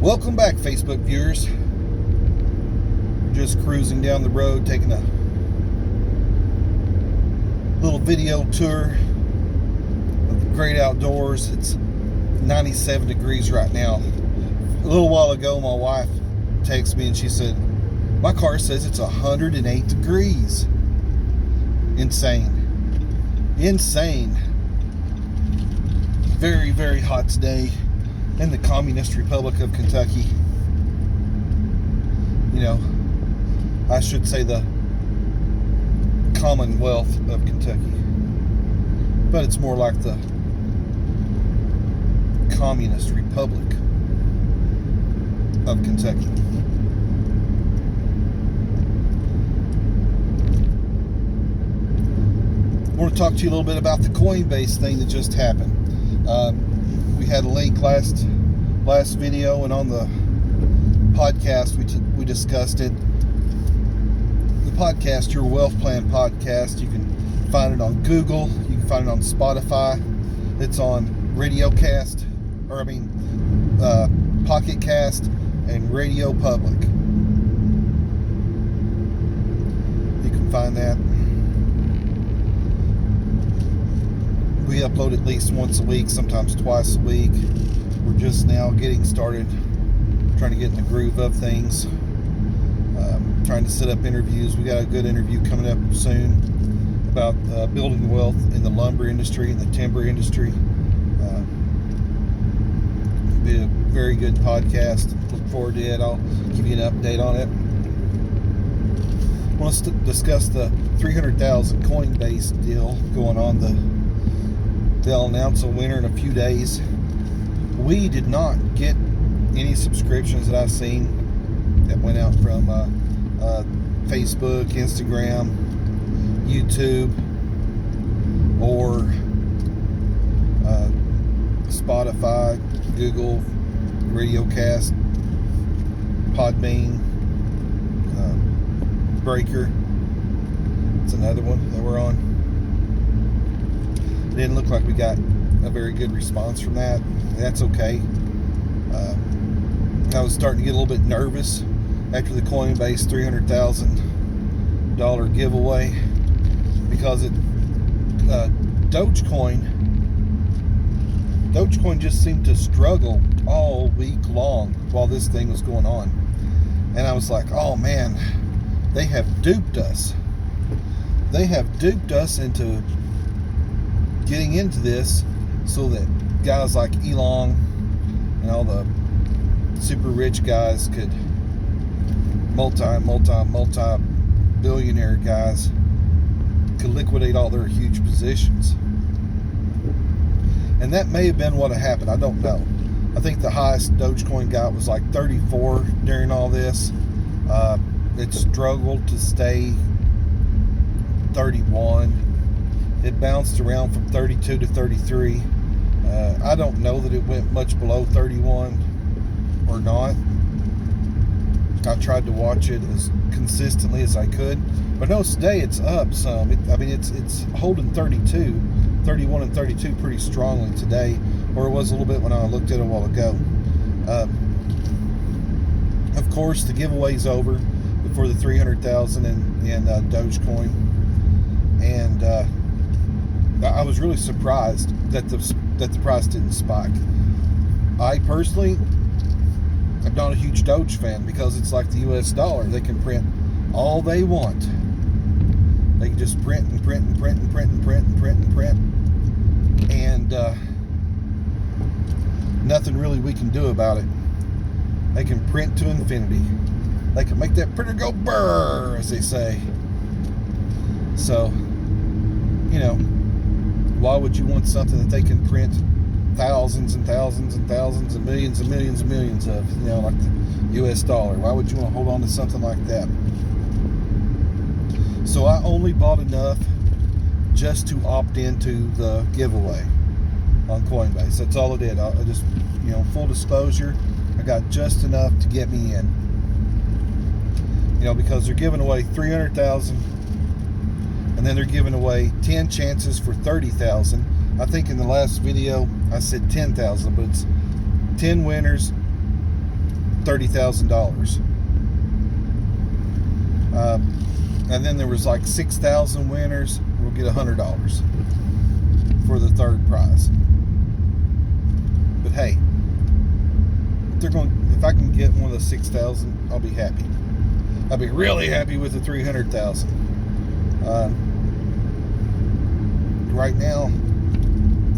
Welcome back, Facebook viewers. We're just cruising down the road, taking a little video tour of the great outdoors. It's 97 degrees right now. A little while ago, my wife texted me and she said, my car says it's 108 degrees. Insane. Very, very hot today in the Communist Republic of Kentucky. You know, I should say the Commonwealth of Kentucky, but it's more like the Communist Republic of Kentucky. I want to talk to you a little bit about the Coinbase thing that just happened. We had a link last video, and on the podcast we discussed it. The podcast, Your Wealth Plan Podcast, you can find it on Google, you can find it on Spotify, it's on RadioCast, PocketCast and RadioPublic. You can find that. We upload at least once a week, sometimes twice a week. We're just now getting started, trying to get in the groove of things, trying to set up interviews. We got a good interview coming up soon about building wealth in the lumber industry and the timber industry. It'll be a very good podcast. Look forward to it. I'll give you an update on it. I want to discuss the 300,000 Coinbase deal going on. They'll announce a winner in a few days. We did not get any subscriptions that I've seen that went out from Facebook, Instagram, YouTube, or Spotify, Google, RadioCast, Podbean, Breaker. It's another one that we're on. It didn't look like we got a very good response from that. That's okay. I was starting to get a little bit nervous after the Coinbase $300,000 giveaway because Dogecoin just seemed to struggle all week long while this thing was going on. And I was like, oh man, they have duped us. They have duped us into getting into this so that guys like Elon and all the super rich guys could multi-billionaire guys could liquidate all their huge positions. And that may have been what happened. I don't know. I think the highest Dogecoin got was like 34 during all this. It struggled to stay 31. It bounced around from 32 to 33. I don't know that it went much below 31 or not. I tried to watch it as consistently as I could, but no, today it's up some. It's holding 32, 31 and 32 pretty strongly today, or it was a little bit when I looked at it a while ago. Of course, the giveaway's over for the 300,000 in Dogecoin, and I was really surprised that the price didn't spike. I personally am not a huge Doge fan because it's like the US dollar. They can print all they want. They can just print and print and print and print and print and print and print. And nothing really we can do about it. They can print to infinity. They can make that printer go brrr, as they say. So, you know, why would you want something that they can print thousands and thousands and thousands and millions and millions and millions of, you know, like the US dollar? Why would you want to hold on to something like that? So I only bought enough just to opt into the giveaway on Coinbase. That's all I did. I just, you know, full disclosure, I got just enough to get me in. You know, because they're giving away 300,000. And then they're giving away 10 chances for 30,000. I think in the last video I said 10,000, but it's 10 winners $30,000. And then there was like 6,000 winners. We'll get $100 for the third prize. But hey, if I can get one of the 6,000, I'll be happy. I'll be really happy with the 300,000. Right now,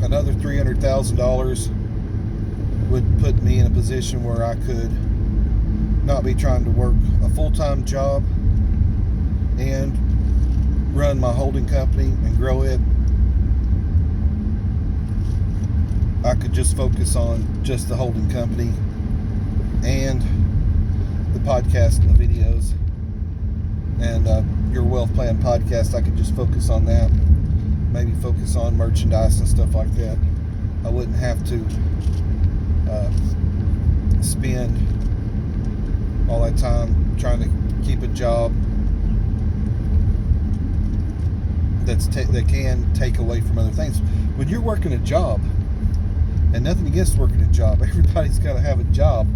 another $300,000 would put me in a position where I could not be trying to work a full-time job and run my holding company and grow it. I could just focus on just the holding company and the podcast and the videos, and your wealth plan podcast. I could just focus on that, maybe focus on merchandise and stuff like that. I wouldn't have to spend all that time trying to keep a job that can take away from other things. When you're working a job, and nothing against working a job, everybody's got to have a job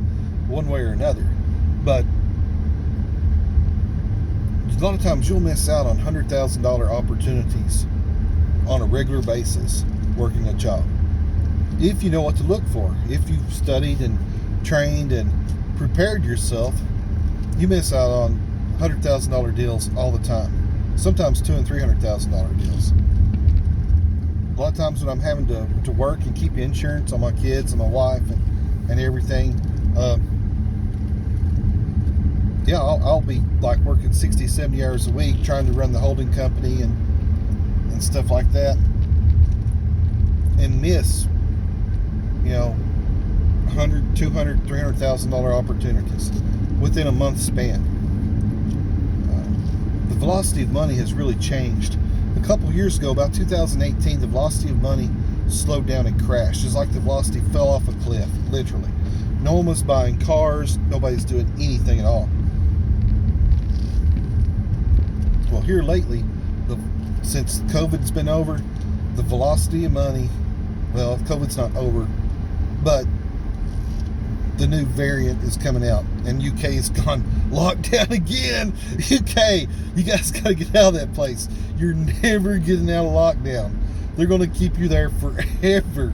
one way or another, but a lot of times you'll miss out on $100,000 opportunities on a regular basis working a job. If you know what to look for, if you've studied and trained and prepared yourself, you miss out on $100,000 deals all the time. Sometimes $200,000 and $300,000 deals. A lot of times when I'm having to work and keep insurance on my kids and my wife and everything, I'll be like working 60, 70 hours a week trying to run the holding company and stuff like that, and miss, $100,000, $200,000, $300,000 opportunities within a month span. The velocity of money has really changed. A couple years ago, about 2018, the velocity of money slowed down and crashed. It's like the velocity fell off a cliff, literally. No one was buying cars. Nobody's doing anything at all. Well, here lately, since COVID's been over, the velocity of money, well, COVID's not over, but the new variant is coming out, and UK has gone locked down again. UK, you guys got to get out of that place. You're never getting out of lockdown. They're going to keep you there forever.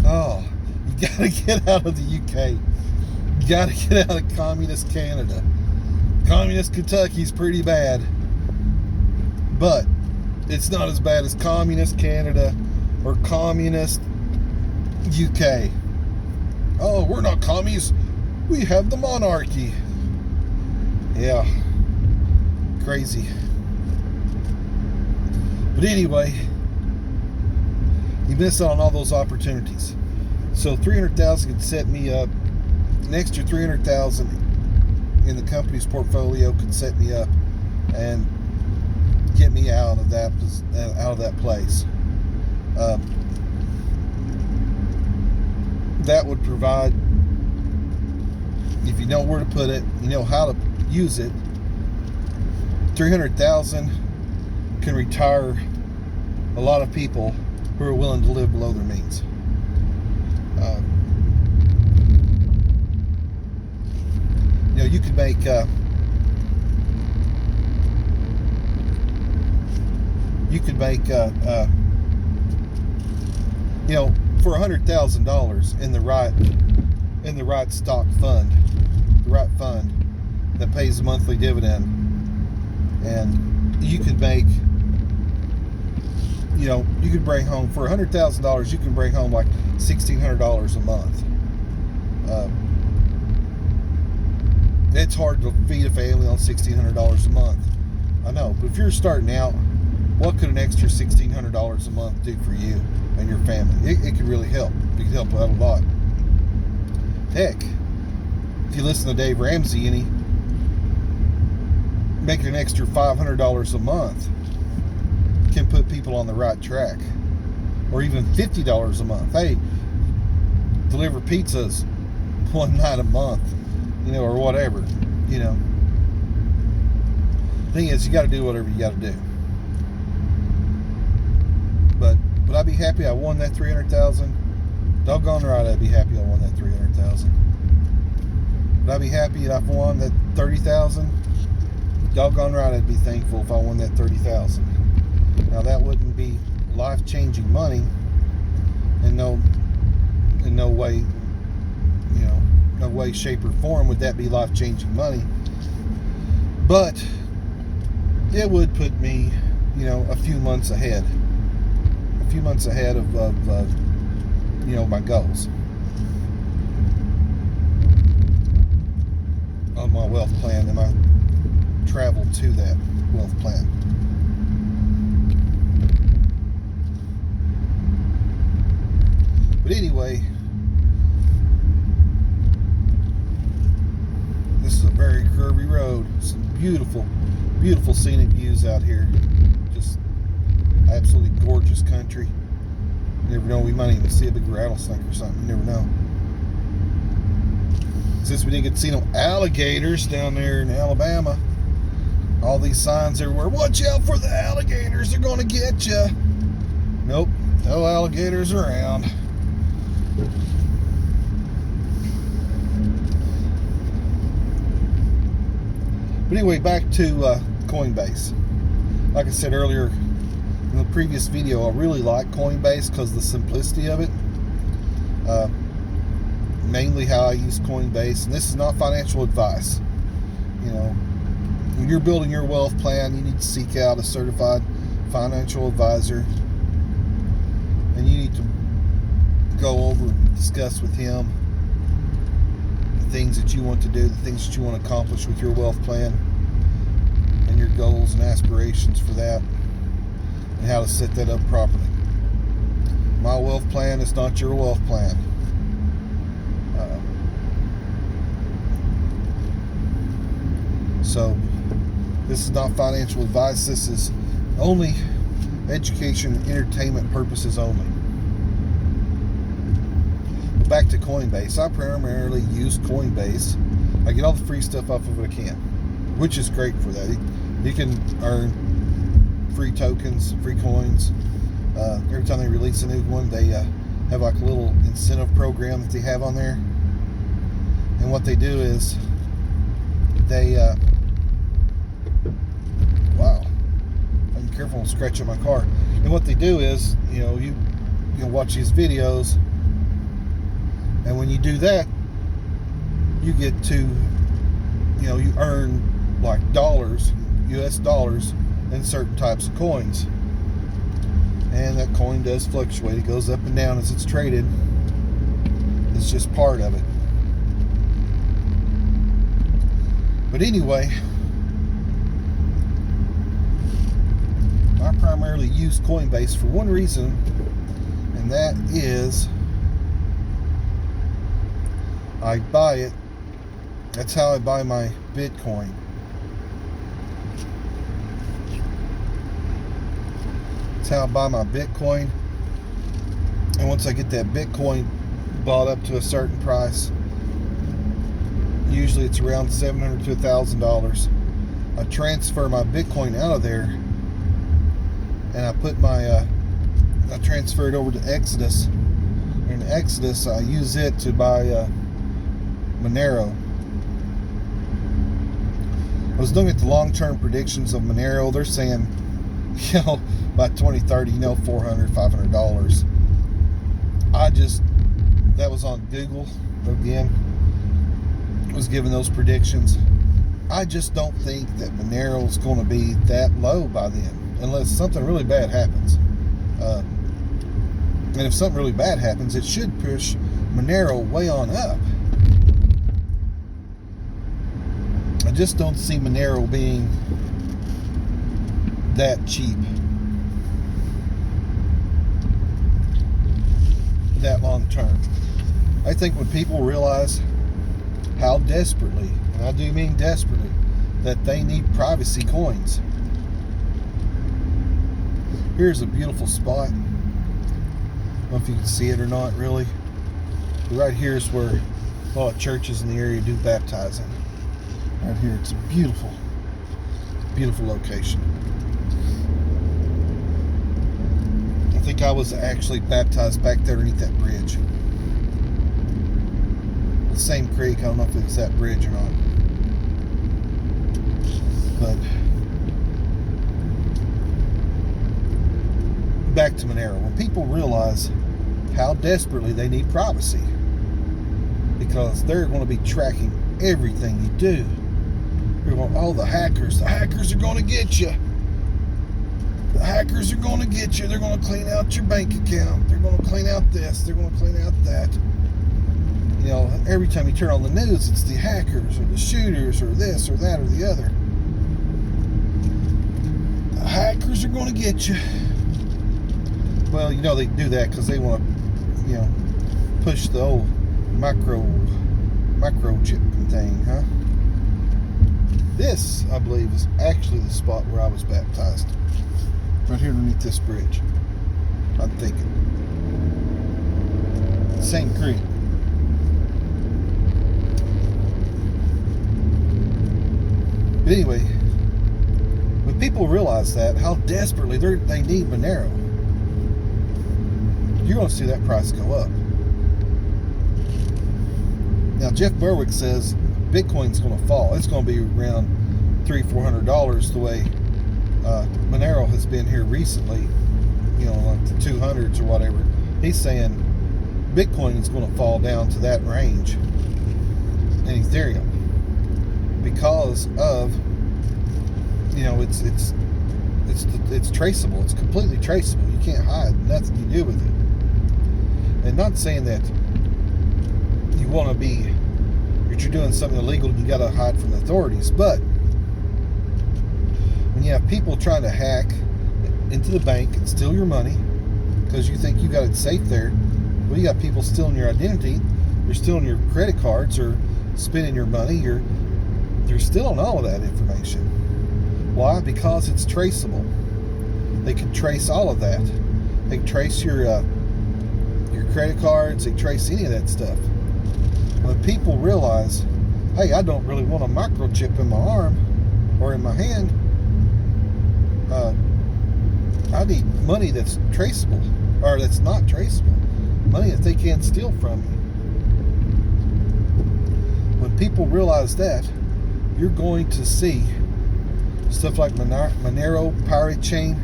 Oh, you got to get out of the UK. You got to get out of communist Canada. Communist Kentucky's pretty bad, but it's not as bad as communist Canada or communist UK. Oh, we're not commies. We have the monarchy. Yeah. Crazy. But anyway, you miss out on all those opportunities. So $300,000 could set me up. An extra $300,000 in the company's portfolio could set me up and get me out of that place. That would provide, if you know where to put it, you know how to use it, $300,000 can retire a lot of people who are willing to live below their means. You could make for $100,000 in the right stock fund, the right fund that pays a monthly dividend, and you could make, you could bring home for $100,000. You can bring home like $1,600 a month. It's hard to feed a family on $1,600 a month. I know, but if you're starting out, what could an extra $1,600 a month do for you and your family? It could really help. It could help out a lot. Heck, if you listen to Dave Ramsey and he making an extra $500 a month can put people on the right track, or even $50 a month. Hey, deliver pizzas one night a month, or whatever. Thing is, you got to do whatever you got to do. But would I be happy I won that $300,000? Doggone right, I'd be happy I won that $300,000. Would I be happy if I won that 30,000? Doggone right, I'd be thankful if I won that 30,000. Now that wouldn't be life-changing money in no way, no way, shape, or form would that be life-changing money. But it would put me, a few months ahead of my goals on my wealth plan and my travel to that wealth plan. But anyway, this is a very curvy road. Some beautiful, beautiful scenic views out here. Just absolutely gorgeous country. You never know, we might even see a big rattlesnake or something. You never know. Since we didn't get to see no alligators down there in Alabama, all these signs everywhere, watch out for the alligators, they're going to get you. Nope, no alligators around. But anyway, back to Coinbase. Like I said earlier in the previous video, I really like Coinbase because of the simplicity of it. Mainly how I use Coinbase, and this is not financial advice. When you're building your wealth plan, you need to seek out a certified financial advisor, and you need to go over and discuss with him the things that you want to do, the things that you want to accomplish with your wealth plan, and your goals and aspirations for that, and how to set that up properly. My wealth plan is not your wealth plan. So this is not financial advice. This is only education, entertainment purposes only. But back to Coinbase. I primarily use Coinbase. I get all the free stuff off of it I can, which is great for that. You can earn free tokens, free coins. Every time they release a new one, they have like a little incentive program that they have on there. And what they do is they I'm careful and scratch up my car. And what they do is, you watch these videos, and when you do that, you get to, you earn like dollars, US dollars, in certain types of coins. And that coin does fluctuate. It goes up and down as it's traded. It's just part of it. But anyway, I primarily use Coinbase for one reason, and that is I buy it. That's how I buy my Bitcoin. That's how I buy my Bitcoin. And once I get that Bitcoin bought up to a certain price, usually it's around $700 to $1,000, I transfer my Bitcoin out of there, and I put I transfer it over to Exodus. In Exodus, I use it to buy Monero. I was looking at the long-term predictions of Monero. They're saying, by 2030, $400, $500. That was on Google again. Was given those predictions. I just don't think that Monero is going to be that low by then, unless something really bad happens. And if something really bad happens, it should push Monero way on up. I just don't see Monero being that cheap, that long term. I think when people realize how desperately, and I do mean desperately, that they need privacy coins. Here's a beautiful spot. I don't know if you can see it or not, really. But right here is where a lot of churches in the area do baptizing. Right here, it's a beautiful, beautiful location. I think I was actually baptized back there underneath that bridge. the same creek. I don't know if it's that bridge or not. But back to Monero. When people realize how desperately they need privacy, because they're going to be tracking everything you do. You're going, oh, the hackers are going to get you. The hackers are going to get you. They're going to clean out your bank account. They're going to clean out this. They're going to clean out that. You know, every time you turn on the news, it's the hackers or the shooters or this or that or the other. The hackers are going to get you. Well, you know, they do that because they want to, you know, push the old microchip thing, huh? This, I believe, is actually the spot where I was baptized. Right here underneath this bridge. I'm thinking. Same creek. But anyway, when people realize that, how desperately they need Monero, you're going to see that price go up. Now, Jeff Berwick says Bitcoin's going to fall. It's going to be around $300-400 the way Monero has been here recently, you know, like the 200s or whatever. He's saying Bitcoin is going to fall down to that range, and Ethereum, because of, you know, it's traceable. It's completely traceable. You can't hide nothing you do with it. And not saying that you want to be, if you're doing something illegal, you got to hide from the authorities. But when you have people trying to hack into the bank and steal your money because you think you got it safe there, well, you got people stealing your identity. They're stealing your credit cards or spending your money. They're stealing all of that information. Why? Because it's traceable. They can trace all of that. They can trace your credit cards. They trace any of that stuff. When people realize, hey, I don't really want a microchip in my arm or in my hand. I need money that's traceable, or that's not traceable. Money that they can't steal from me. When people realize that, you're going to see stuff like Monero, Pirate Chain,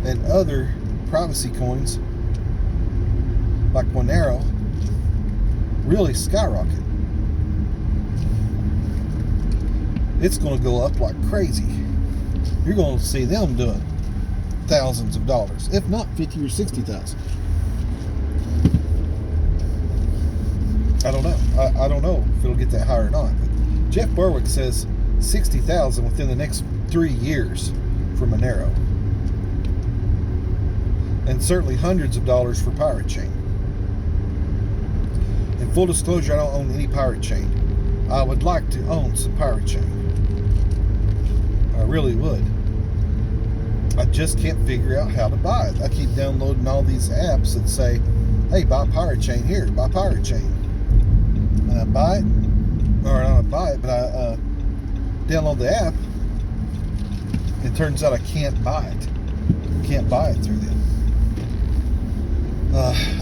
and other privacy coins like Monero really skyrocket. It's going to go up like crazy. You're going to see them doing thousands of dollars, if not 50 or 60,000. I don't know. I don't know if it'll get that high or not. But Jeff Berwick says 60,000 within the next 3 years for Monero, and certainly hundreds of dollars for Pirate Chain. In full disclosure, I don't own any Pirate Chain. I would like to own some Pirate Chain. I really would. I just can't figure out how to buy it. I keep downloading all these apps that say, hey, buy Pirate Chain here, buy Pirate Chain. And I buy it, or I don't buy it, but I download the app. It turns out I can't buy it. Can't buy it through them.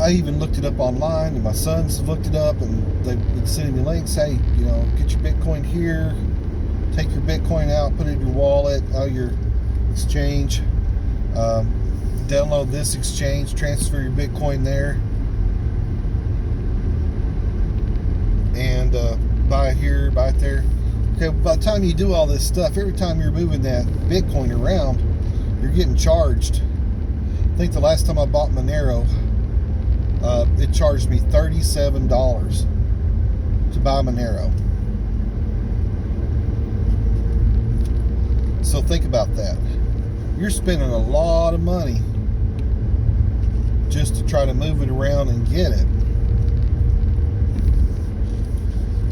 I even looked it up online, and my sons looked it up, and they've been sending me links. Hey, you know, get your Bitcoin here, take your Bitcoin out, put it in your wallet, your exchange, download this exchange, transfer your Bitcoin there, and buy it here, buy it there. Okay, by the time you do all this stuff, every time you're moving that Bitcoin around, you're getting charged. I think the last time I bought Monero, it charged me $37 to buy Monero. So think about that. You're spending a lot of money just to try to move it around and get it.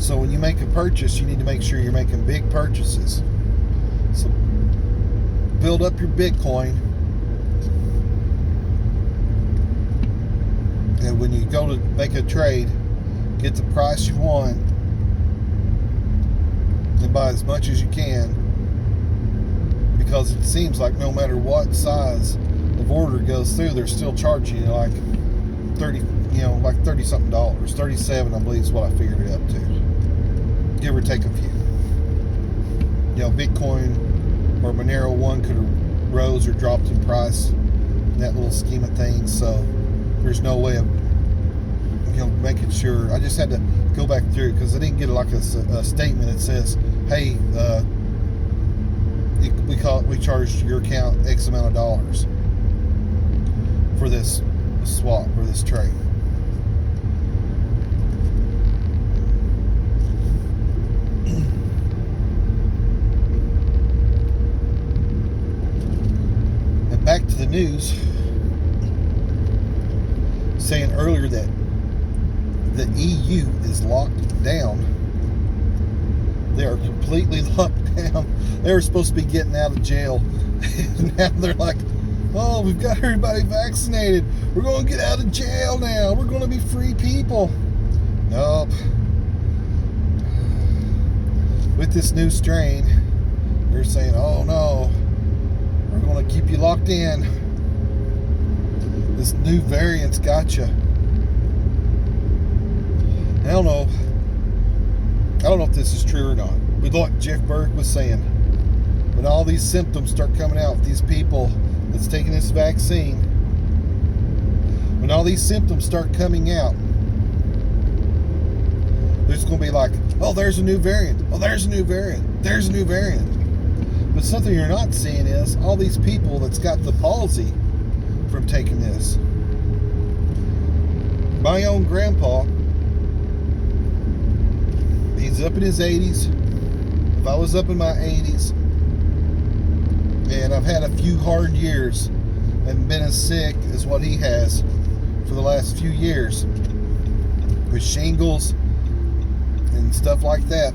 So when you make a purchase, you need to make sure you're making big purchases. So build up your Bitcoin. And when you go to make a trade, get the price you want and buy as much as you can, because it seems like no matter what size of order goes through, they're still charging you like 30, like $30-something, $37, I believe is what I figured it up to, give or take a few. Bitcoin or Monero 1 could have rose or dropped in price in that little scheme of things. So there's no way of making sure. I just had to go back through because I didn't get like a statement that says, hey, we charged your account X amount of dollars for this swap, for this trade. And back to the news, saying earlier that the EU is locked down. They are completely locked down. They were supposed to be getting out of jail. And now they're like, oh, we've got everybody vaccinated. We're going to get out of jail now. We're going to be free people. Nope. With this new strain, they're saying, oh no, we're going to keep you locked in. This new variant's got you. I don't know if this is true or not. But like Jeff Berg was saying, when all these symptoms start coming out with these people that's taking this vaccine, when all these symptoms start coming out, there's going to be like, oh, there's a new variant. Oh, there's a new variant. There's a new variant. But something you're not seeing is all these people that's got the palsy from taking this. My own grandpa, he's up in his 80s. If I was up in my 80s, and I've had a few hard years and been as sick as what he has for the last few years with shingles and stuff like that,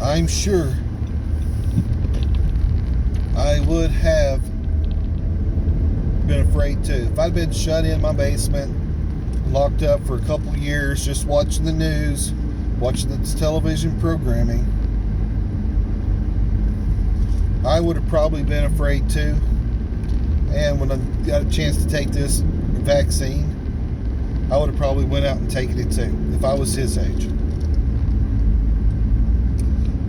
I'm sure I would have been afraid too. If I'd been shut in my basement, locked up for a couple years, just watching the news, watching this television programming, I would have probably been afraid too. And when I got a chance to take this vaccine, I would have probably went out and taken it too, if I was his age.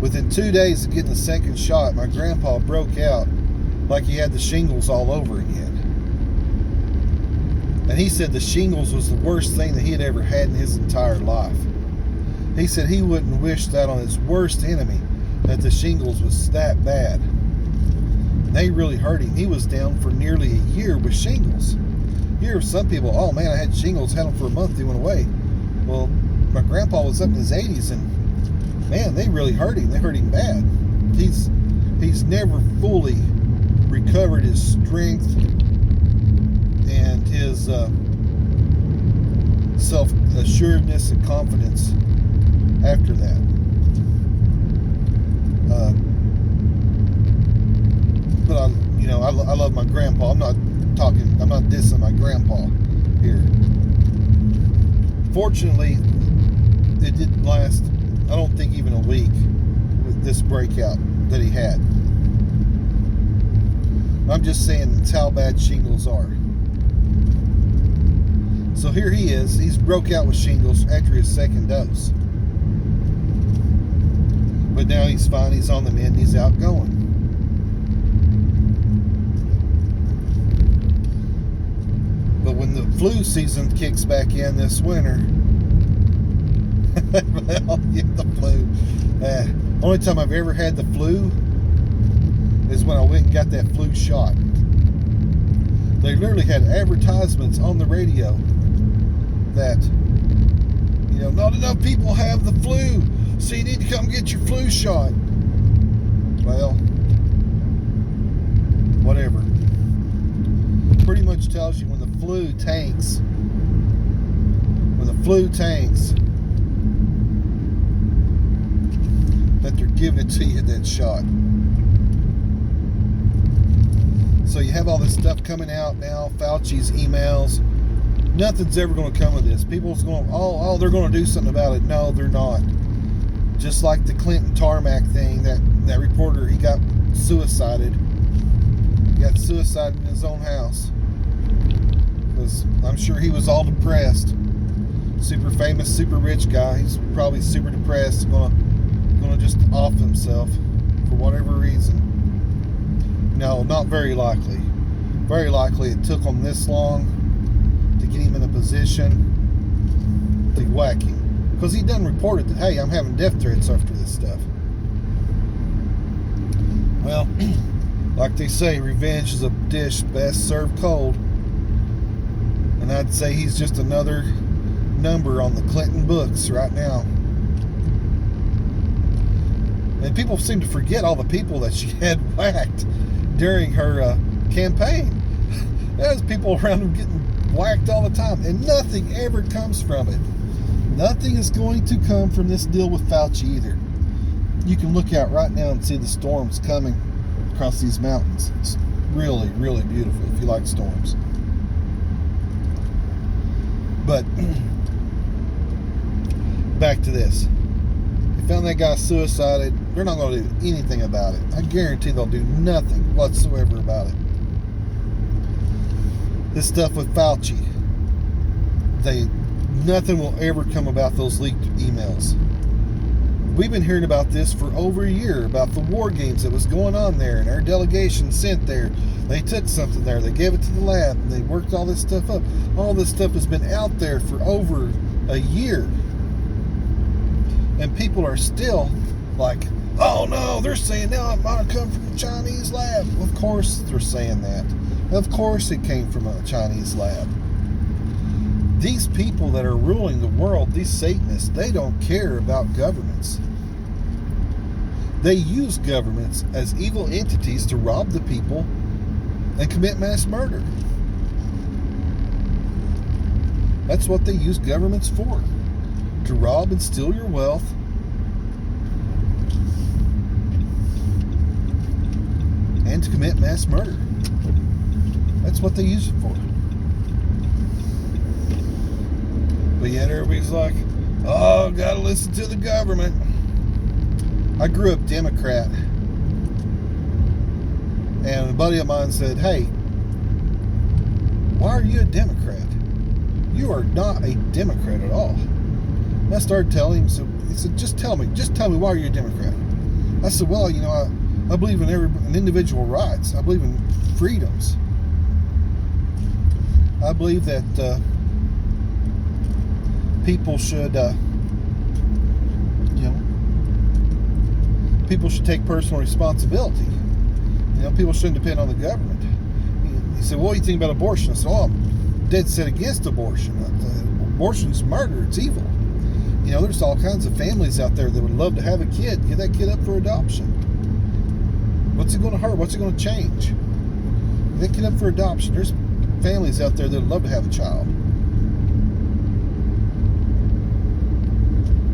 Within 2 days of getting the second shot, my grandpa broke out like he had the shingles all over again. And he said the shingles was the worst thing that he had ever had in his entire life. He said he wouldn't wish that on his worst enemy, that the shingles was that bad. And they really hurt him. He was down for nearly a year with shingles. You hear some people, oh man, I had shingles, had them for a month, they went away. Well, my grandpa was up in his 80s, and man, they really hurt him. They hurt him bad. He's never fully recovered his strength and his self-assuredness and confidence after that. But I love my grandpa. I'm not dissing my grandpa here. Fortunately, it didn't last, I don't think, even a week with this breakout that he had. I'm just saying it's how bad shingles are. So here he is. He's broke out with shingles after his second dose. But now he's fine. He's on the mend. He's out going. But when the flu season kicks back in this winter, well, get the flu. Only time I've ever had the flu is when I went and got that flu shot. They literally had advertisements on the radio that, not enough people have the flu, so you need to come get your flu shot. Well, whatever. Pretty much tells you when the flu tanks, that they're giving it to you, that shot. So you have all this stuff coming out now, Fauci's emails. Nothing's ever going to come of this. People's going, oh, they're going to do something about it. No, they're not. Just like the Clinton tarmac thing, that reporter, he got suicided. He got suicided in his own house. because I'm sure he was all depressed. Super famous, super rich guy. He's probably super depressed, gonna just off himself for whatever reason. No, not very likely. Very likely it took him this long to get him in a position to whack him, because he done reported that, hey, I'm having death threats after this stuff. Well, like they say, revenge is a dish best served cold. And I'd say he's just another number on the Clinton books right now. And people seem to forget all the people that she had whacked during her campaign. There's people around him getting whacked all the time, and nothing ever comes from it. Nothing is going to come from this deal with Fauci either. You can look out right now and see the storms coming across these mountains. It's really, really beautiful if you like storms. But back to this. They found that guy suicided. They're not going to do anything about it. I guarantee they'll do nothing whatsoever about it. This stuff with Fauci, nothing will ever come about those leaked emails. We've been hearing about this for over a year, about the war games that was going on there, and our delegation sent there. They took something there, they gave it to the lab, and they worked all this stuff up. All this stuff has been out there for over a year. And people are still like, oh no, they're saying now it might have come from a Chinese lab. Well, of course they're saying that. Of course it came from a Chinese lab. These people that are ruling the world, these Satanists, they don't care about governments. They use governments as evil entities to rob the people and commit mass murder. That's what they use governments for. To rob and steal your wealth. And to commit mass murder. That's what they use it for. But yet everybody's like, oh, gotta listen to the government. I grew up Democrat. And a buddy of mine said, hey, why are you a Democrat? You are not a Democrat at all. And I started telling him, so he said, just tell me why you're a Democrat. I said, well, you know, I believe in individual rights. I believe in freedoms. I believe that people should, people should take personal responsibility. People shouldn't depend on the government. He said, well, what do you think about abortion? I said, oh, I'm dead set against abortion. Abortion's murder. It's evil. There's all kinds of families out there that would love to have a kid. Get that kid up for adoption. What's it going to hurt? What's it going to change? Get that kid up for adoption. There's families out there that would love to have a child.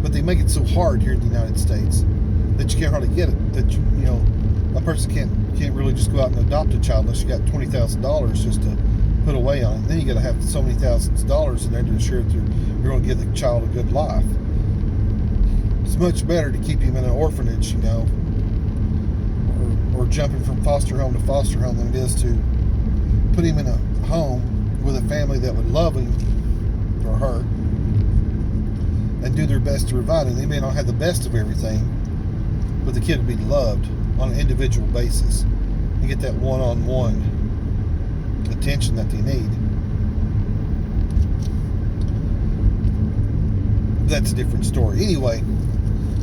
But they make it so hard here in the United States that you can't hardly get it. That a person can't really just go out and adopt a child unless you got $20,000 just to put away on it. Then you got to have so many thousands of dollars in there to ensure that you're going to give the child a good life. It's much better to keep him in an orphanage, or jumping from foster home to foster home than it is to put him in a home with a family that would love him or her and do their best to provide him. They may not have the best of everything, but the kid will be loved on an individual basis. You get that one-on-one attention that they need. That's a different story. Anyway,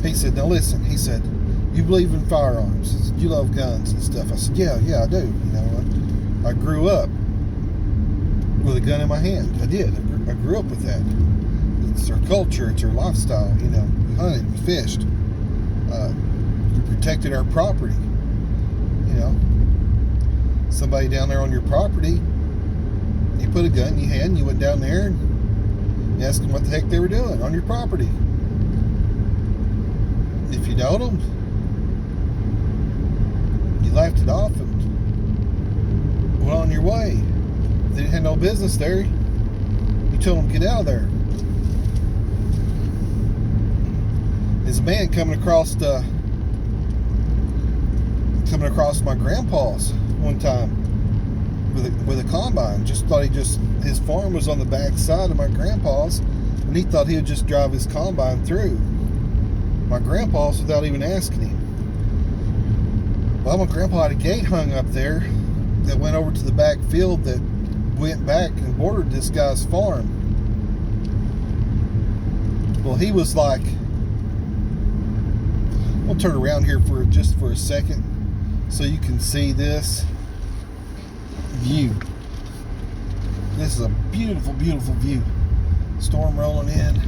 he said, now listen, he said, you believe in firearms, he said, you love guns and stuff. I said, yeah, I do. I grew up with a gun in my hand. I did. I grew up with that. It's our culture, it's our lifestyle. We hunted, we fished. We protected our property. Somebody down there on your property, you put a gun in your hand, you went down there and you asked them what the heck they were doing on your property. If you knowed them, you laughed it off and went on your way. If they didn't have no business there, you told them to get out of there. There's a man coming across my grandpa's one time with a combine. Just thought his farm was on the back side of my grandpa's, and he thought he would just drive his combine through my grandpa's without even asking him. Well, my grandpa had a gate hung up there that went over to the back field that went back and bordered this guy's farm. Well, he was like, I'll turn around here for a second so you can see this view. This is a beautiful, beautiful view. Storm rolling in.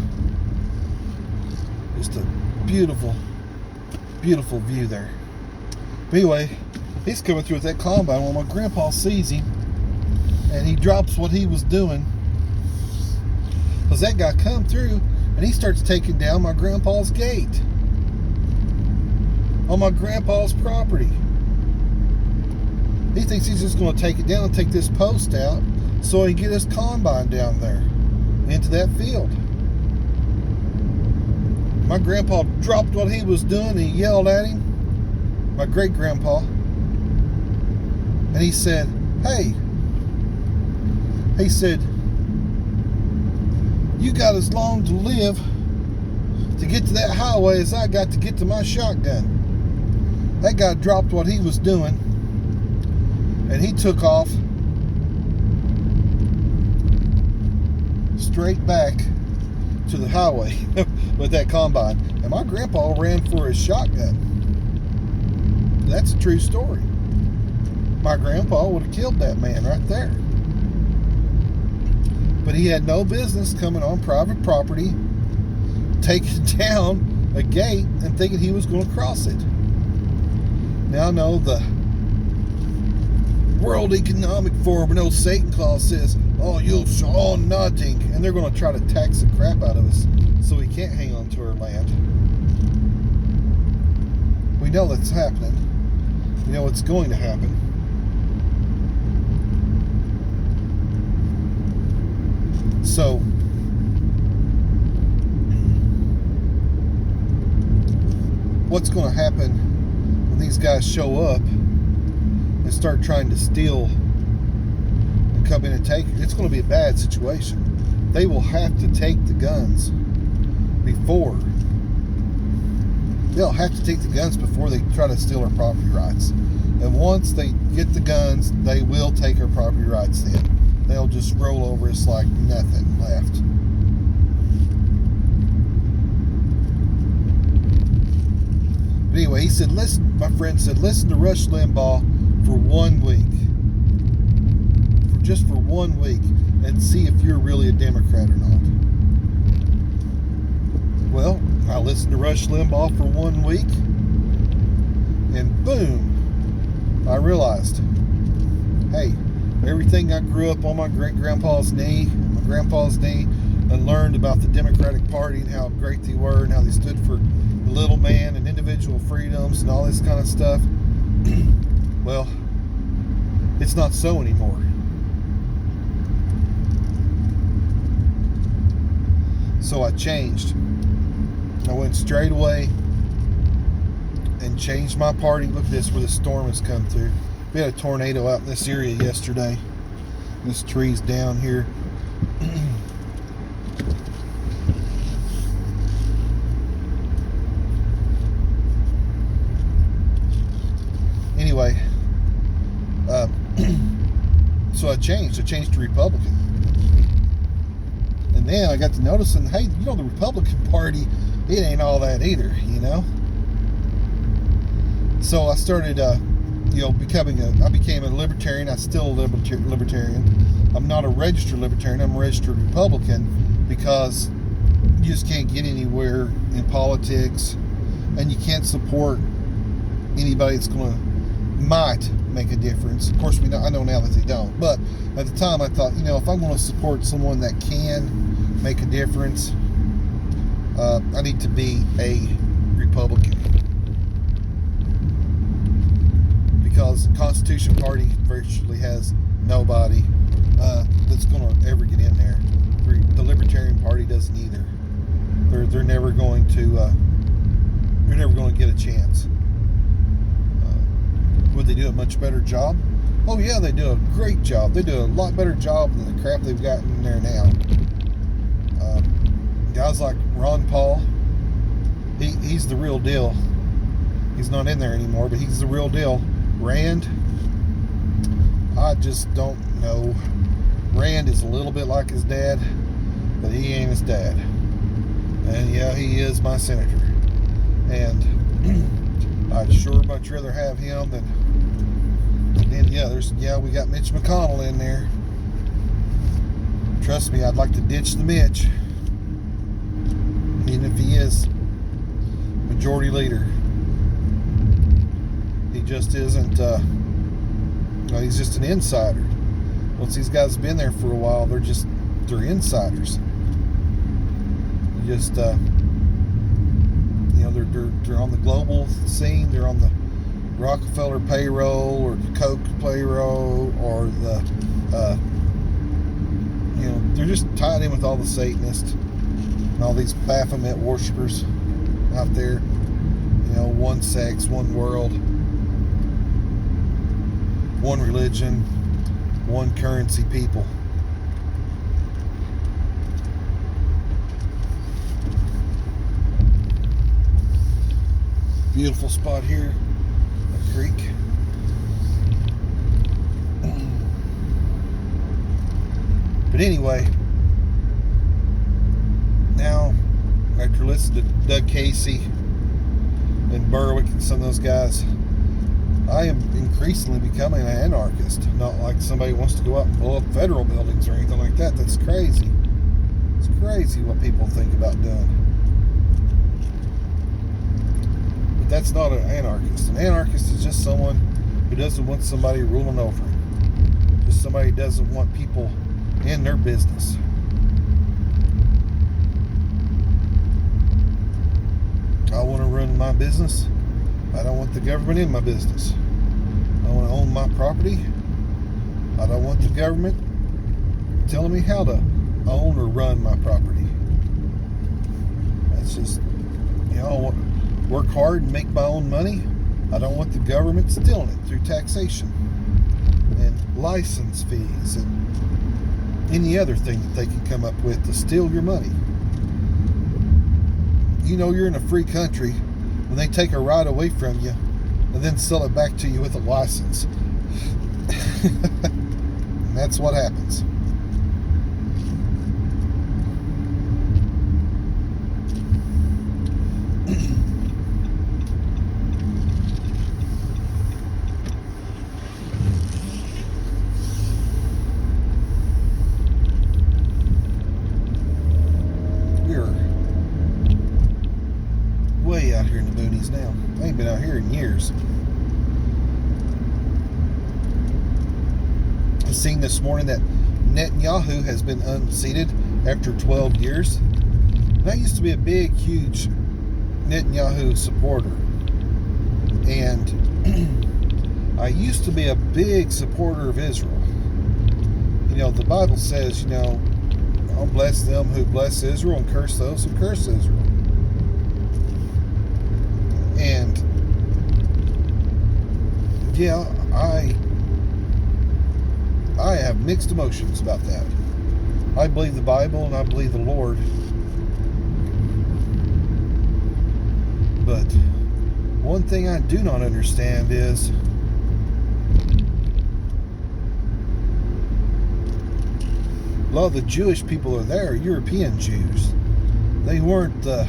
Just a beautiful, beautiful view there. But anyway, he's coming through with that combine. Well, my grandpa sees him, and he drops what he was doing, because that guy come through, and he starts taking down my grandpa's gate on my grandpa's property. He thinks he's just going to take it down and take this post out so he can get his combine down there into that field. My grandpa dropped what he was doing and he yelled at him, my great grandpa, and he said, hey, he said, you got as long to live to get to that highway as I got to get to my shotgun. That guy dropped what he was doing, and he took off straight back to the highway with that combine. And my grandpa ran for his shotgun. That's a true story. My grandpa would have killed that man right there. But he had no business coming on private property, taking down a gate and thinking he was going to cross it. Now I know the World Economic Forum and old Satan Claus says, oh, you'll show nothing. And they're going to try to tax the crap out of us so we can't hang on to our land. We know that's happening. We know it's going to happen. So, what's going to happen when these guys show up and start trying to steal and come in and take it? It's going to be a bad situation. They will have to take the guns before. They'll have to take the guns before they try to steal our property rights. And once they get the guns, they will take our property rights then. They'll just roll over us like nothing left. But anyway, he said, listen, my friend said, listen to Rush Limbaugh for 1 week. Just for 1 week, and see if you're really a Democrat or not. Well, I listened to Rush Limbaugh for 1 week, and boom, I realized, hey, everything I grew up on my great-grandpa's knee, my grandpa's knee, and learned about the Democratic Party and how great they were and how they stood for the little man and individual freedoms and all this kind of stuff, well, it's not so anymore. So I changed. I went straight away and changed my party. Look at this, where the storm has come through. We had a tornado out in this area yesterday. This tree's down here. Anyway, so I changed to Republican. And then I got to noticing, hey, you know, the Republican Party, it ain't all that either, you know. So I started, I became a libertarian. I'm still a libertarian. I'm not a registered libertarian. I'm a registered Republican, because you just can't get anywhere in politics, and you can't support anybody that's might make a difference. Of course, I know now that they don't. But at the time, I thought, you know, if I'm going to support someone that can make a difference, I need to be a Republican. Because the Constitution Party virtually has nobody that's going to ever get in there. The Libertarian Party doesn't either. They're never going to get a chance. Would they do a much better job? Oh yeah, they do a great job. They do a lot better job than the crap they've got in there now. Guys like Ron Paul, he's the real deal. He's not in there anymore, but he's the real deal. Rand, I just don't know. Rand is a little bit like his dad, but he ain't his dad. And yeah, he is my senator. And I'd sure much rather have him than any others. Yeah, we got Mitch McConnell in there. Trust me, I'd like to ditch the Mitch, even if he is majority leader. He just isn't, he's just an insider. Once these guys have been there for a while, they're insiders. Just, they're on the global scene. They're on the Rockefeller payroll or the Koch payroll or the, they're just tied in with all the Satanists and all these Baphomet worshipers out there. One sex, one world, one religion, one currency people. Beautiful spot here, a creek. But anyway, now after listening to Doug Casey and Berwick and some of those guys, I am increasingly becoming an anarchist. Not like somebody wants to go out and blow up federal buildings or anything like that. That's crazy. It's crazy what people think about doing. But that's not an anarchist. An anarchist is just someone who doesn't want somebody ruling over him. Just somebody who doesn't want people in their business. I want to run my business. I don't want the government in my business. I want to own my property. I don't want the government telling me how to own or run my property. That's just, I want to work hard and make my own money. I don't want the government stealing it through taxation and license fees and any other thing that they can come up with to steal your money. You're in a free country when they take a right away from you and then sell it back to you with a license. And that's what happens. Way out here in the boonies now. I ain't been out here in years. I seen this morning that Netanyahu has been unseated after 12 years. And I used to be a big, huge Netanyahu supporter. And I used to be a big supporter of Israel. The Bible says, I'll bless them who bless Israel and curse those who curse Israel. And yeah, I have mixed emotions about that. I believe the Bible and I believe the Lord. But one thing I do not understand is a lot of the Jewish people are there, European Jews. They weren't the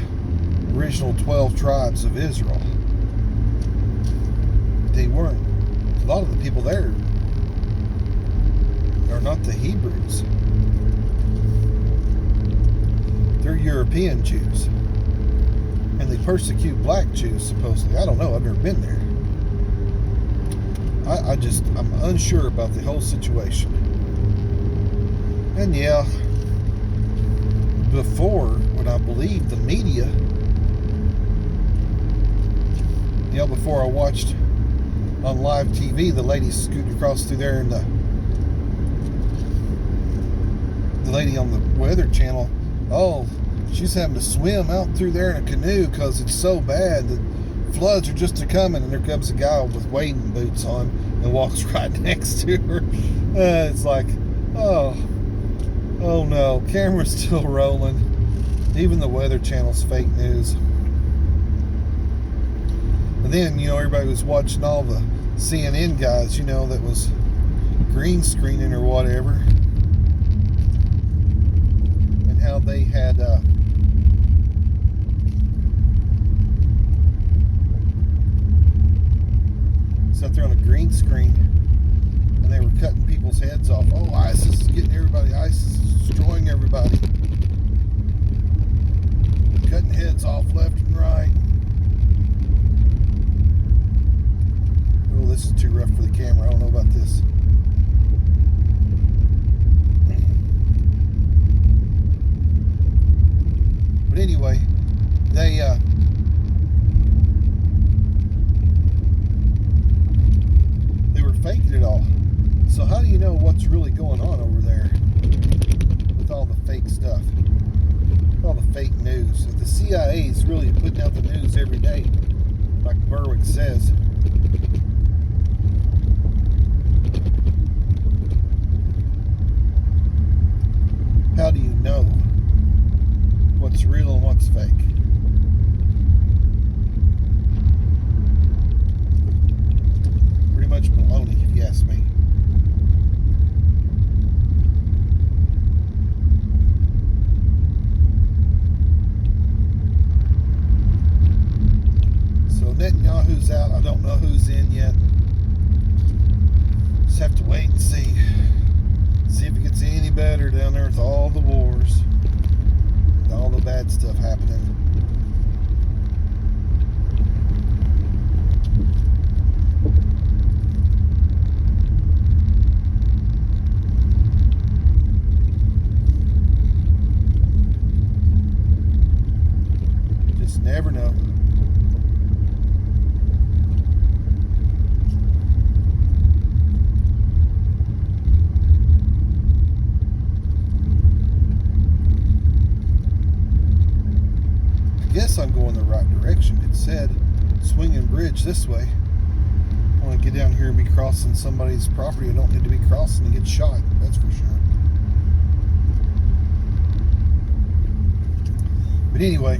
original 12 tribes of Israel. They weren't. A lot of the people there are not the Hebrews. They're European Jews. And they persecute black Jews, supposedly. I don't know. I've never been there. I'm unsure about the whole situation. And yeah, before, when I believed the media, before I watched on live TV the lady scooting across through there and the lady on the Weather Channel, she's having to swim out through there in a canoe because it's so bad that floods are just a-coming, and there comes a guy with wading boots on and walks right next to her. It's like, oh no, camera's still rolling. Even the Weather Channel's fake news. And then, everybody was watching all the CNN guys, that was green screening or whatever. And how they had sat there on a green screen and they were cutting people's heads off. Oh, ISIS is getting everybody. ISIS is destroying everybody. Cutting heads off left and right. Oh, this is too rough for the camera. I don't know about this. But anyway, they were faking it all. So how do you know what's really going on over there with all the fake stuff, all the fake news? If the CIA is really putting out the news every day, like Berwick says, how do you know what's real and what's fake? Pretty much baloney, if you ask me. So Netanyahu's out. I don't know who's in yet. Just have to wait and see. See if it gets any better down there with all the wars and all the bad stuff happening. Just never know. I guess I'm going the right direction. It said swinging bridge this way. I want to get down here and be crossing somebody's property I don't need to be crossing and get shot. That's for sure. But anyway,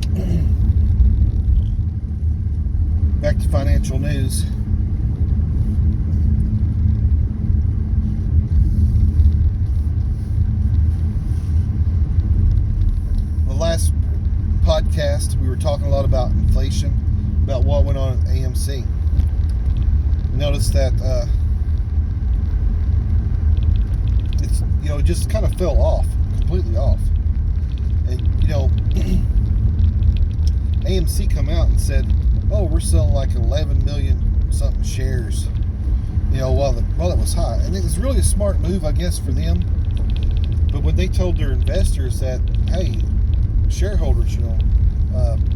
back to financial news. The last podcast, we were talking a lot about inflation, about what went on at AMC. Notice that it's it just kind of fell off, completely off. And AMC come out and said, "Oh, we're selling like 11 million something shares." While it was high, and it was really a smart move, I guess, for them. But when they told their investors that, hey, shareholders,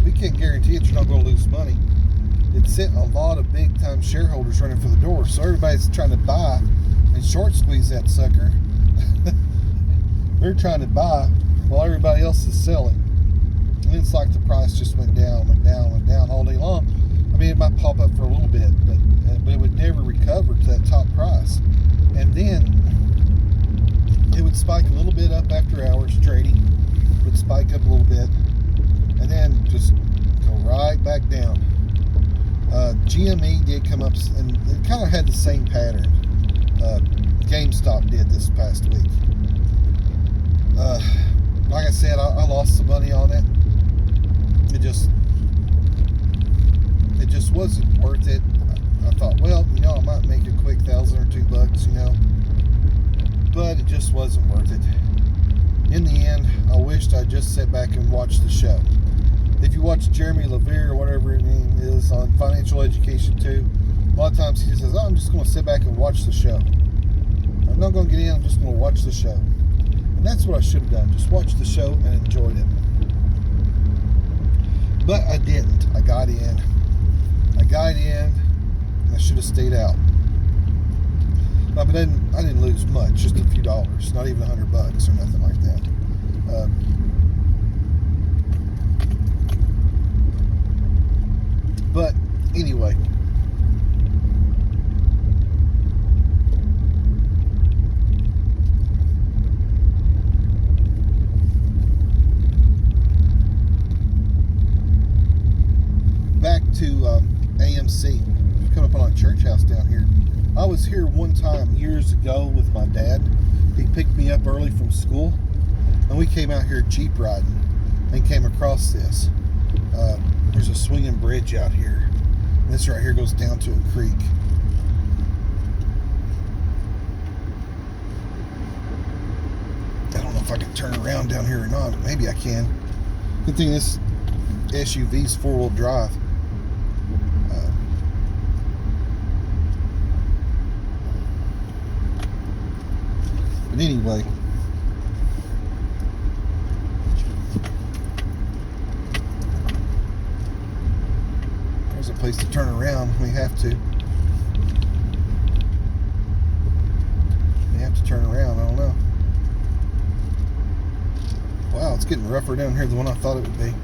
we can't guarantee that you're not going to lose money, it sent a lot of big time shareholders running for the door. So everybody's trying to buy and short squeeze that sucker. They're trying to buy while everybody else is selling. And it's like the price just went down all day long. I mean, it might pop up for a little bit, but it would never recover to that top price. And then it would spike a little bit up after hours trading. It would spike up a little bit, and then just go right back down. GME did come up, and it kind of had the same pattern. GameStop did this past week. Like I said, I lost some money on it. It just wasn't worth it. I thought, well, I might make a quick $1,000 or $2, but it just wasn't worth it. In the end, I wished I'd just sat back and watched the show. If you watch Jeremy Levere or whatever his name is on Financial Education 2, a lot of times he just says, I'm just going to sit back and watch the show. I'm not going to get in, I'm just going to watch the show. And that's what I should have done, just watched the show and enjoyed it. But I didn't. I got in, and I should have stayed out. But I didn't lose much, just a few dollars, not even $100 or nothing like that. But to AMC, coming up on a church house down here. I was here one time years ago with my dad. He picked me up early from school, and we came out here Jeep riding and came across this. There's a swinging bridge out here. This right here goes down to a creek. I don't know if I can turn around down here or not, but maybe I can. Good thing this SUV's four-wheel drive. But anyway, there's a place to turn around. We have to. We have to turn around. I don't know. Wow, it's getting rougher down here than what I thought it would be.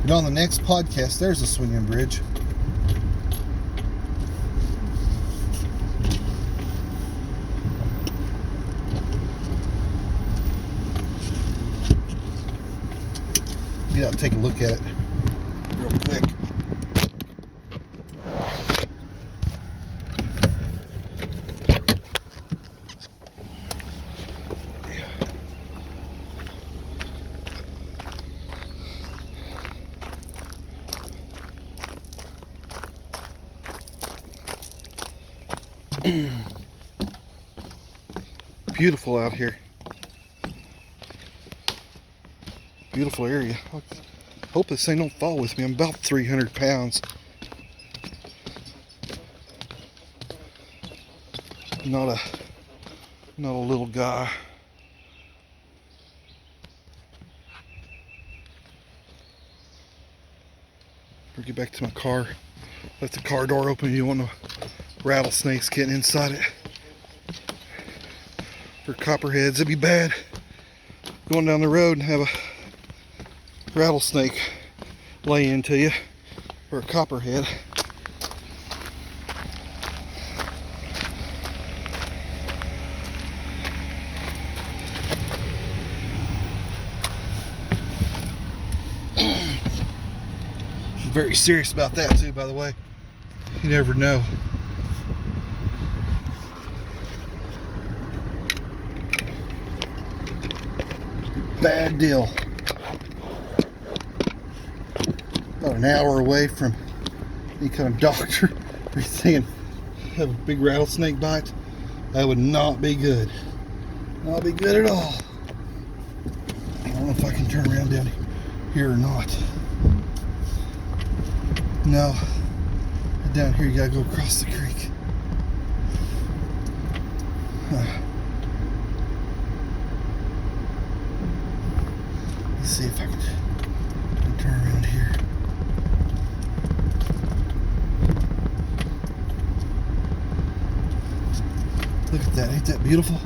But on the next podcast, there's a swinging bridge. Get out and take a look at it real quick. Beautiful out here. Beautiful area. I hope this thing don't fall with me. I'm about 300 pounds. Not a little guy. Or get back to my car. Let the car door open. You want no rattlesnakes getting inside it. For copperheads, it'd be bad going down the road and have a rattlesnake lay into you, or a copperhead. I'm very serious about that too, by the way. You never know. Bad deal. About an hour away from any kind of doctor or saying have a big rattlesnake bite. That would not be good. Not be good at all. I don't know if I can turn around down here or not. No. Down here you gotta go across the creek. Let's see if I can turn around here. Look at that, ain't that beautiful?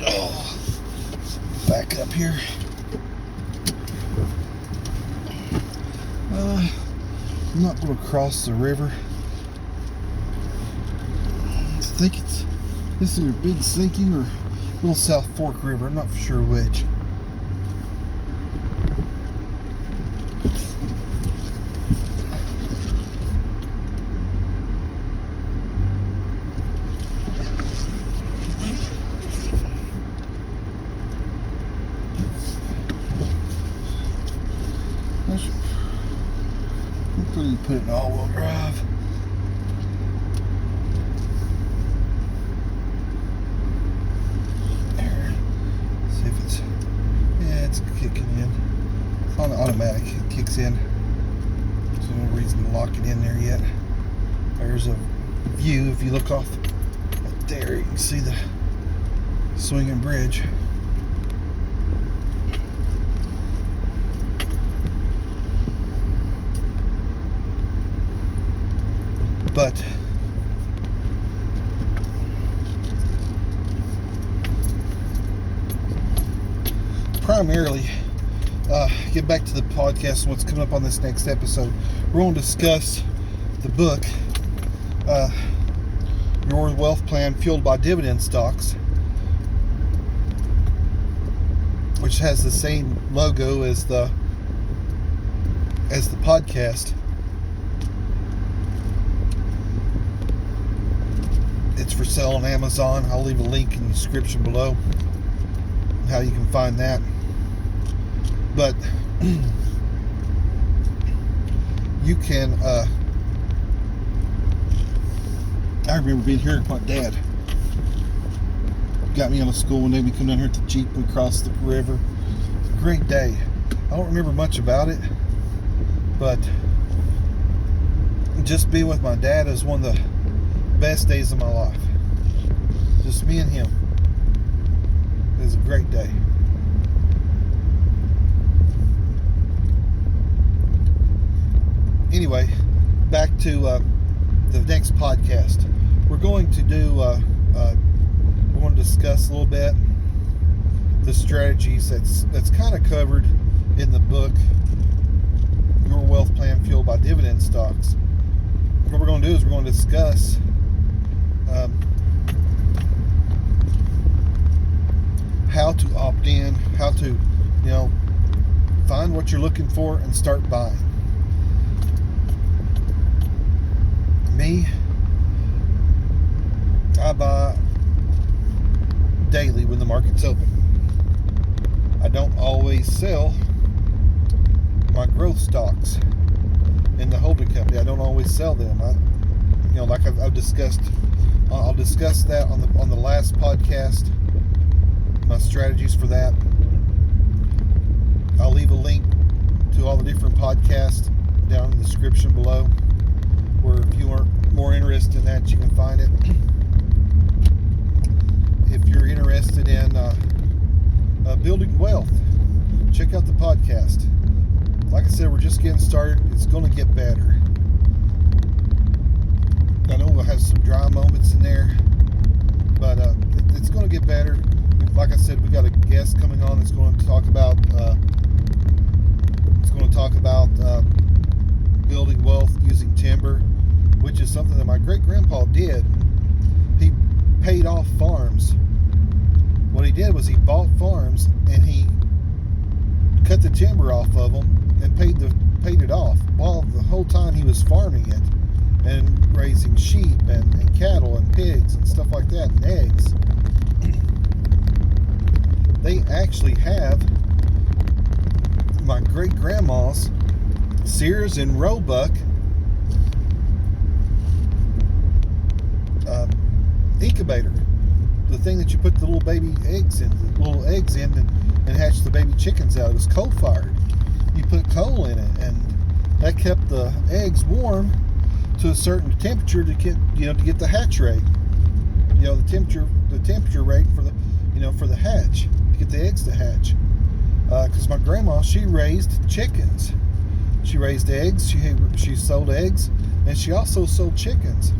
Oh, back up here. I'm not going to cross the river. I think this is either Big Sinking or Little South Fork River. I'm not for sure which. Hopefully put it in all-wheel drive. See if it's, yeah, it's kicking in. It's on automatic, it kicks in. There's no reason to lock it in there yet. There's a view, if you look off right there, you can see the swinging bridge. But primarily, get back to the podcast and what's coming up on this next episode. We're going to discuss the book, Your Wealth Plan Fueled by Dividend Stocks, which has the same logo as the podcast. It's for sale on Amazon. I'll leave a link in the description below how you can find that. But you can I remember being here with my dad. Got me out of school one day. We come down here with the Jeep. We crossed the river. Great day. I don't remember much about it, but just being with my dad is one of the best days of my life. Just me and him. It was a great day. Anyway, back to the next podcast. We're going to do we're going to discuss a little bit the strategies that's kind of covered in the book Your Wealth Plan Fueled by Dividend Stocks. What we're going to do is we're going to discuss how to opt in, how to find what you're looking for and start buying. Me, I buy daily when the market's open. I don't always sell my growth stocks in the holding company. I don't always sell them. Like I've discussed. I'll discuss that on the last podcast. My strategies for that. I'll leave a link to all the different podcasts down in the description below, where if you are more interested in that, you can find it. If you're interested in building wealth, check out the podcast. Like I said, we're just getting started. It's going to get better. I know we'll have some dry moments in there, but it's going to get better. Like I said, we got a guest coming on that's going to talk about building wealth using timber, which is something that my great-grandpa did. He paid off farms. What he did was he bought farms and he cut the timber off of them and paid it off, while the whole time he was farming it and raising sheep and cattle and pigs and stuff like that, and eggs. They actually have my great-grandma's Sears and Roebuck incubator, the thing that you put the little baby eggs in, and hatch the baby chickens out. It was coal-fired. You put coal in it, and that kept the eggs warm to a certain temperature to get the hatch rate. The temperature rate for the hatch, to get the eggs to hatch. Because my grandma, she raised chickens. She raised eggs. She sold eggs, and she also sold chickens.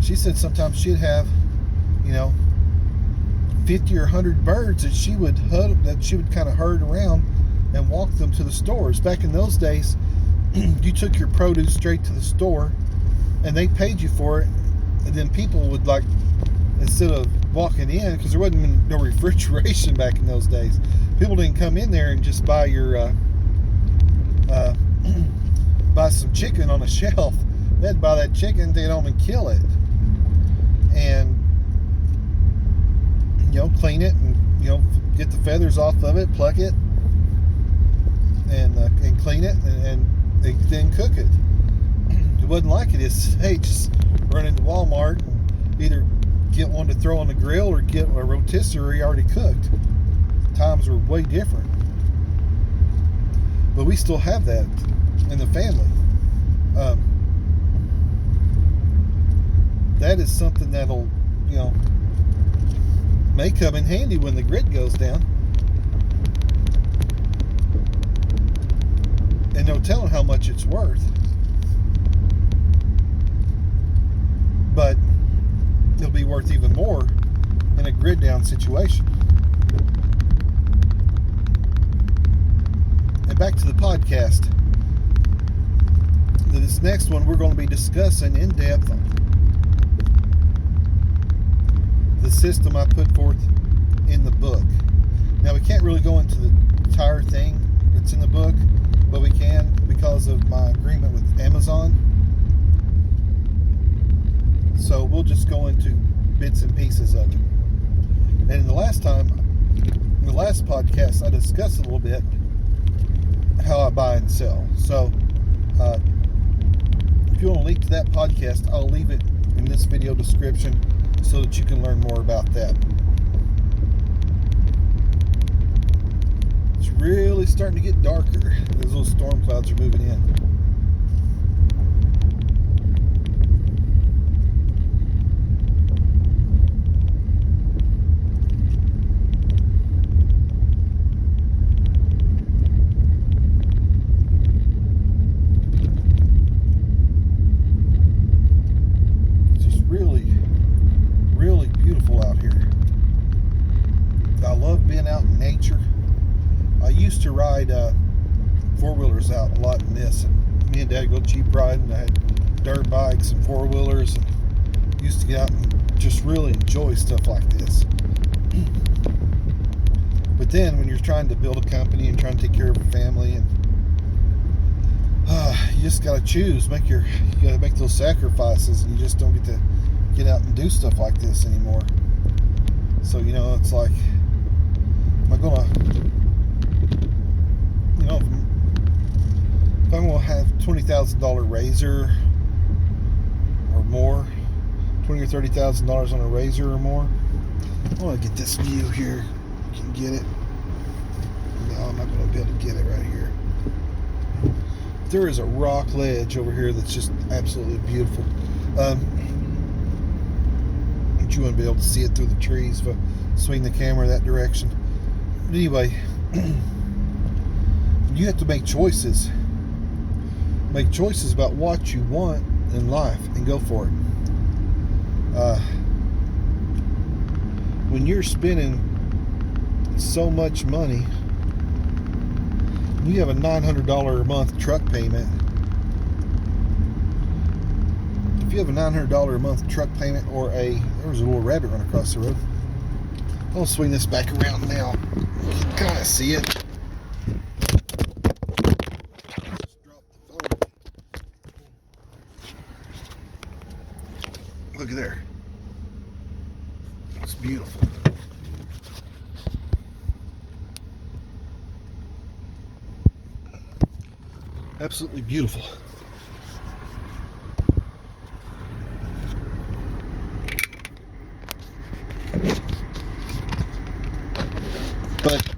She said sometimes she'd have, 50 or 100 birds that she would kind of herd around and walk them to the stores. Back in those days, you took your produce straight to the store, and they paid you for it, and then people would, instead of walking in, because there wasn't no refrigeration back in those days, people didn't come in there and just buy your buy some chicken on a shelf. They'd buy that chicken, take it home and kill it, and clean it, and get the feathers off of it, pluck it, and clean it, and then cook it. It wasn't like it is, hey, just run into Walmart and either get one to throw on the grill or get a rotisserie already cooked. Times were way different, but we still have that in the family. That is something that'll may come in handy when the grid goes down, and no telling how much it's worth. But it'll be worth even more in a grid down situation. back to the podcast. This next one, we're going to be discussing in depth the system I put forth in the book. Now, we can't really go into the entire thing that's in the book, but we can because of my agreement with Amazon. So we'll just go into bits and pieces of it. And in the last podcast, I discussed a little bit how I buy and sell. So if you want to link to that podcast, I'll leave it in this video description so that you can learn more about that. It's really starting to get darker as those storm clouds are moving in. It's just really, really beautiful out here. I love being out in nature. I used to ride four-wheelers out a lot in this. And me and Dad go Jeep riding. I had dirt bikes and four-wheelers, and used to get out and just really enjoy stuff like this. But then when you're trying to build a company and trying to take care of a family, and you just got to choose. You got to make those sacrifices, and you just don't get to get out and do stuff like this anymore. So, it's like, am I going to... if I'm going to have $20,000 razor or more, $20,000 or $30,000 on a razor or more, I want to get this view here. You can get it. No, I'm not going to be able to get it right here. There is a rock ledge over here that's just absolutely beautiful. But you wouldn't be able to see it through the trees if I swing the camera that direction. But anyway, you have to make choices. Make choices about what you want in life and go for it. When you're spending so much money, you have a $900 a month truck payment. If you have a $900 a month truck payment or there was a little rabbit run across the road. I'll swing this back around now. You can kind of see it. Look at there. It's beautiful. Absolutely beautiful. But